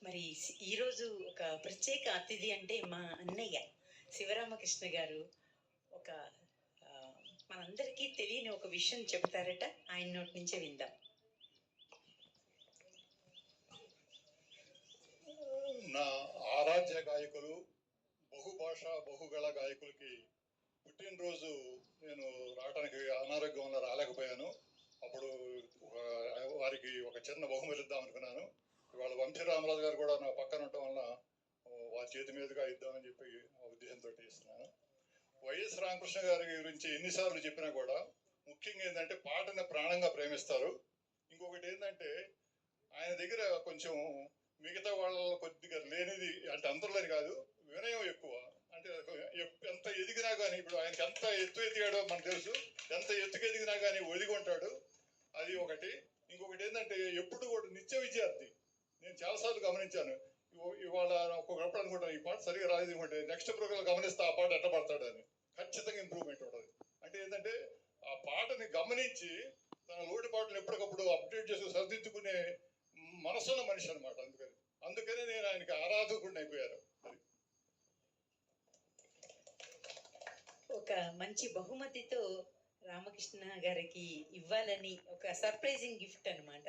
మరి ఈరోజు ఒక ప్రత్యేక అతిథి అంటే మా అన్నయ్య శివరామకృష్ణ గారు ఒక ఆ, మనందరికీ తెలియని ఒక విషయం చెబుతారట. ఆయన నోటి నుంచే విందాం. నా ఆరాధ్య గాయకులు బహుభాష బహుగళ గాయకులకి పుట్టినరోజు నేను రావడానికి అనారోగ్యం వల్ల రాలేకపోయాను. అప్పుడు వారికి ఒక చిన్న బహుమతి ఇద్దాం అనుకున్నాను. ఇవాళ వంశీరామరాజు గారు కూడా నా పక్కన ఉండటం వల్ల వారి చేతి మీదుగా ఇద్దామని చెప్పి ఆ ఉద్దేశంతో ఇస్తున్నాను. వైఎస్ రామకృష్ణ గారి గురించి ఎన్నిసార్లు చెప్పినా కూడా ముఖ్యంగా ఏంటంటే పాటని ప్రాణంగా ప్రేమిస్తారు. ఇంకొకటి ఏంటంటే ఆయన దగ్గర కొంచెం మిగతా వాళ్ళ కొద్దిగా లేనిది, అంటే అందరిలోని కాదు, వినయం ఎక్కువ. అంటే ఎంత ఎదిగినా కానీ, ఇప్పుడు ఆయనకి ఎంత ఎత్తు ఎదిగాడో మనకు తెలుసు. ఎంత ఎత్తుకు ఎదిగినా కానీ ఒదిగి ఉంటాడు. అది ఒకటి. ఇంకొకటి ఏంటంటే ఎప్పుడు కూడా నిత్య విద్యార్థి. నేను చాలాసార్లు గమనించాను. ఇవాళ ఒక్కొక్కప్పుడు అనుకుంటాను ఈ పాట సరిగా రాలేదు అనుకుంటే నెక్స్ట్ ప్రోగ్రామ్ గమనిస్తే ఆ పాట ఎట్ట పడతాడు అని ఖచ్చితంగా ఇంప్రూవ్మెంట్ ఉంటుంది. అంటే ఏంటంటే ఆ పాటని గమనించి తన లోటు పాటలు ఎప్పటికప్పుడు అప్డేట్ చేసి సరిదిద్దుకునే మనసున్న మనిషి అనమాట. అందుకని నేను ఆయనకి ఆరాధకుడిని అయిపోయాను. ఒక మంచి బహుమతితో రామకృష్ణ గారికి ఇవ్వాలని ఒక సర్ప్రైజింగ్ గిఫ్ట్ అనమాట.